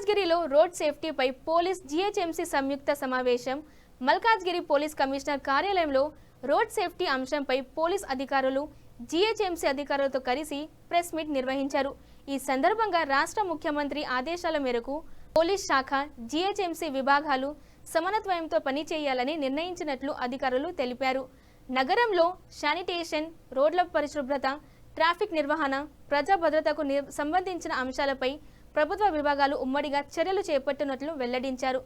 మల్కాజ్గిరిలో road సేఫ్టీపై police GHMC సంయుక్త సమావేశం. Malkajgiri police commissioner కార్యాలయంలో రోడ్ సేఫ్టీ అంశంపై పోలీస్ అధికారులు జీహెచ్ఎంసీ అధికారులతో కలిసి ప్రెస్ మీట్ నిర్వహించారు. ఈ సందర్భంగా రాష్ట్ర ముఖ్యమంత్రి ఆదేశాల మేరకు పోలీస్ శాఖ జీహెచ్ఎంసీ విభాగాలు సమన్వయంతో పనిచేయాలని నిర్ణయించినట్లు అధికారులు తెలిపారు. నగరంలో శానిటేషన్, రోడ్ల పరిశుభ్రత, ట్రాఫిక్ నిర్వహణ, ప్రజా భద్రతకు సంబంధించిన అంశాలపై ప్రభుత్వ విభాగాలు ఉమ్మడిగా చర్యలు చేపట్టినట్లు వెల్లడించారు.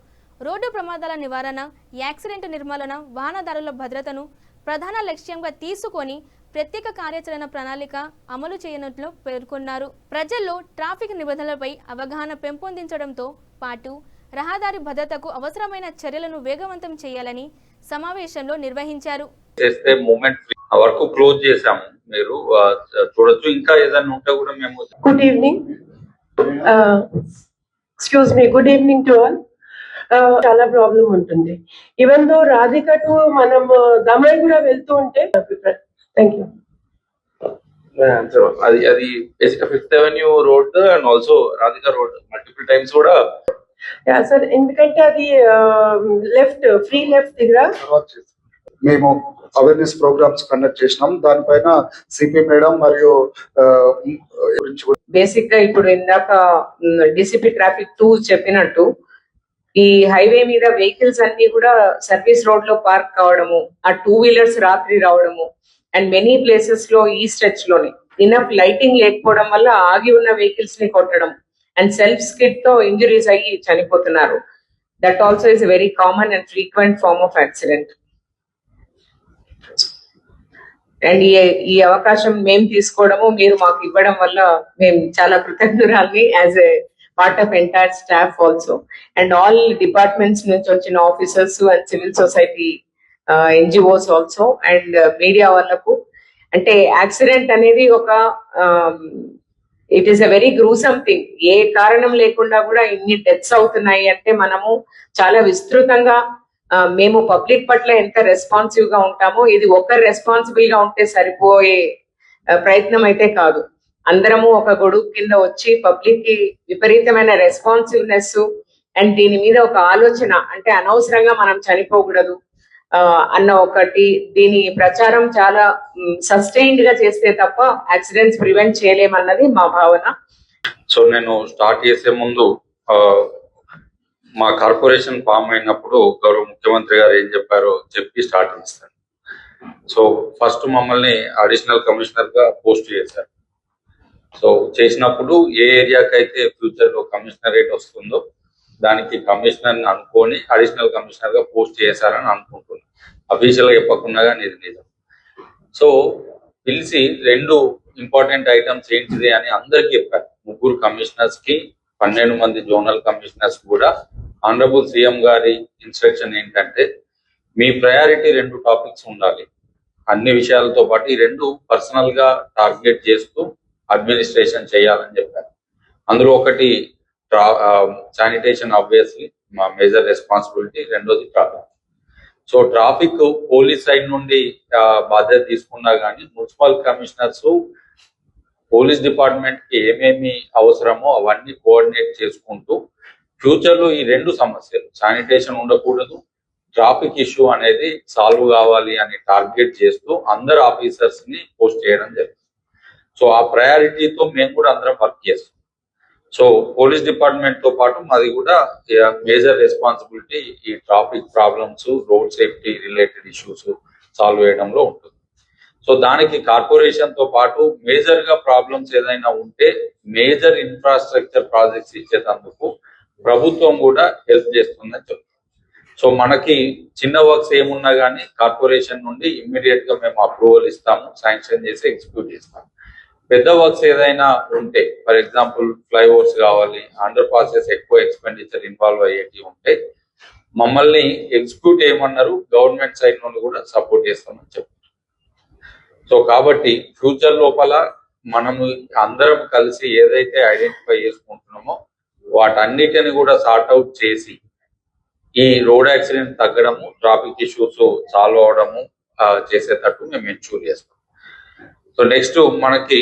రోడ్డు ప్రమాదాల నివారణ, యాక్సిడెంట్ నిర్మూలన, వాహనదారుల భద్రతను ప్రధాన లక్ష్యంగా తీసుకొని ప్రత్యేక కార్యాచరణ ప్రణాళిక అమలు చేయనున్నట్లు పేర్కొన్నారు. ప్రజల్లో ట్రాఫిక్ నిబంధనలపై అవగాహన పెంపొందించడంతో పాటు రహదారి భద్రతకు అవసరమైన చర్యలను వేగవంతం చేయాలని సమావేశంలో నిర్వహించారు. వరకు క్లోజ్ చేసాము, మీరు చూడొచ్చు. ఇంకా ఏదైనా ఉంటే కూడా మేము good evening, excuse me, good evening to all. చాలా ప్రాబ్లం ఉంటుంది. ఈవెన్ దో రాధిక టు మనం దమాయి కూడా వెళ్తూ ఉంటే థ్యాంక్ యూ. అది basic 5th Avenue road and also Radhika wrote multiple times కూడా సార్, ఎందుకంటే అది లెఫ్ట్ ఫ్రీ లెఫ్ట్ దగ్గర మేము అవేర్నెస్ ప్రోగ్రామ్స్ కండక్ట్ చేసినాం. దానిపైన సిపి మేడం మరియు బేసిక్ గా ఇప్పుడు ఇందాక డిసిపి ట్రాఫిక్ 2 చెప్పినట్టు ఈ హైవే మీద వెహికల్స్ అన్ని కూడా సర్వీస్ రోడ్ లో పార్క్ కావడము, ఆ 2 వీలర్స్ రాత్రి రావడము, అండ్ మెనీ ప్లేసెస్ లో ఈ స్ట్రెచ్ లోని ఇనఫ్ లైటింగ్ లేకపోవడం వల్ల ఆగి ఉన్న వెహికల్స్ ని కొట్టడం అండ్ సెల్ఫ్ స్కిడ్ తో ఇంజురీస్ అయ్యి చనిపోతున్నారు. That also is very common and frequent form of accident. And ఈ అవకాశం మేము తీసుకోవడము, మీరు మాకు ఇవ్వడం వల్ల మేము చాలా కృతజ్ఞురాల్ని as a part of entire staff also and all departments నుంచి వచ్చిన officers and civil society NGOs also and media వాళ్ళకు. అంటే యాక్సిడెంట్ అనేది ఒక it is a very gruesome thing. ఏ కారణం లేకుండా కూడా ఇన్ని డెత్స్ అవుతున్నాయి అంటే మనము చాలా విస్తృతంగా మేము పబ్లిక్ పట్ల ఎంత రెస్పాన్సివ్ గా ఉంటామో, ఇది ఒకరు రెస్పాన్సిబుల్ గా ఉంటే సరిపోయే ప్రయత్నం అయితే కాదు. అందరము ఒక గొడుగు కింద వచ్చి పబ్లిక్ కి విపరీతమైన రెస్పాన్సివ్నెస్ అండ్ దీని మీద ఒక ఆలోచన, అంటే అనవసరంగా మనం చనిపోకూడదు అన్న ఒకటి, దీని ప్రచారం చాలా సస్టైన్డ్ గా చేస్తే తప్ప యాక్సిడెంట్స్ ప్రివెంట్ చేయలేమన్నది మా భావన. సో నేను స్టార్ట్ చేసే ముందు మా కార్పొరేషన్ ఫామ్ అయినప్పుడు గౌరవ ముఖ్యమంత్రి గారు ఏం చెప్పారో చెప్పి స్టార్ట్ చేస్తాను. సో ఫస్ట్ మమ్మల్ని అడిషనల్ కమిషనర్ గా పోస్ట్ చేశారు. సో చేసినప్పుడు ఏ ఏరియాకి అయితే ఫ్యూచర్ లో కమిషనరేట్ వస్తుందో దానికి కమిషనర్ అనుకొని అడిషనల్ కమిషనర్ గా పోస్ట్ చేశారని అనుకుంటున్నాను. అఫీషియల్ గా చెప్పకుండా కానీ ఇది నిజం. సో పిలిచి 2 ఇంపార్టెంట్ ఐటమ్స్ ఏంటిది అని అందరికి చెప్పారు. 3 కమిషనర్స్ కి 12 మంది జోనల్ కమిషనర్స్ కూడా ఆనరబుల్ సీఎం గారి ఇన్స్ట్రక్షన్ ఏంటంటే మీ ప్రయారిటీ 2 టాపిక్స్ ఉండాలి. అన్ని విషయాలతో పాటు ఈ 2 పర్సనల్ గా టార్గెట్ చేస్తూ అడ్మినిస్ట్రేషన్ చేయాలని చెప్పారు. అందులో ఒకటి శానిటేషన్, ఆబ్వియస్లీ మా మేజర్ రెస్పాన్సిబిలిటీ. రెండోది traffic. So traffic police side నుండి బాధ్యత తీసుకున్నా కానీ మున్సిపల్ కమిషనర్స్ పోలీస్ డిపార్ట్మెంట్ కి ఏమేమి అవసరమో అవన్నీ కోఆర్డినేట్ చేసుకుంటూ ఫ్యూచర్ లో ఈ 2 సమస్యలు, శానిటేషన్ ఉండకూడదు, ట్రాఫిక్ ఇష్యూ అనేది సాల్వ్ కావాలి అని టార్గెట్ చేస్తూ అందరు ఆఫీసర్స్ ని పోస్ట్ చేయడం జరిగింది. సో ఆ ప్రయారిటీతో మేము కూడా అందరం వర్క్ చేస్తాం. సో పోలీస్ డిపార్ట్మెంట్ తో పాటు మాది కూడా మేజర్ రెస్పాన్సిబిలిటీ ఈ traffic problems, road safety related issues solve చేయడంలో ఉంటుంది. సో దానికి కార్పొరేషన్ తో పాటు మేజర్ గా ప్రాబ్లమ్స్ ఏదైనా ఉంటే మేజర్ ఇన్ఫ్రాస్ట్రక్చర్ ప్రాజెక్ట్స్ ఇచ్చేటందుకు ప్రభుత్వం కూడా హెల్ప్ చేస్తుందని చెప్తాం. సో మనకి చిన్న వర్క్స్ ఏమున్నా కానీ కార్పొరేషన్ నుండి ఇమ్మీడియట్ గా మేము అప్రూవల్ ఇస్తాము, శాంక్షన్ చేసి ఎగ్జిక్యూట్ చేస్తాము. పెద్ద వర్క్స్ ఏదైనా ఉంటే, ఫర్ ఎగ్జాంపుల్ ఫ్లైఓవర్స్ కావాలి, అండర్ పాసెస్ ఎక్కువ ఎక్స్పెండిచర్ ఇన్వాల్వ్ అయ్యేటి ఉంటే మమ్మల్ని ఎగ్జిక్యూట్ చేయమన్నారు. గవర్నమెంట్ సైడ్ నుండి కూడా సపోర్ట్ చేస్తామని చెప్పారు. సో కాబట్టి ఫ్యూచర్ లోపల మనము అందరం కలిసి ఏదైతే ఐడెంటిఫై చేసుకుంటున్నామో వాటన్నిటిని కూడా సార్ట్ అవుట్ చేసి ఈ రోడ్ యాక్సిడెంట్ తగ్గడము, ట్రాఫిక్ ఇష్యూస్ సాల్వ్ అవడము చేసేటట్టు మేము ఎన్షూర్ చేస్తాం. సో నెక్స్ట్ మనకి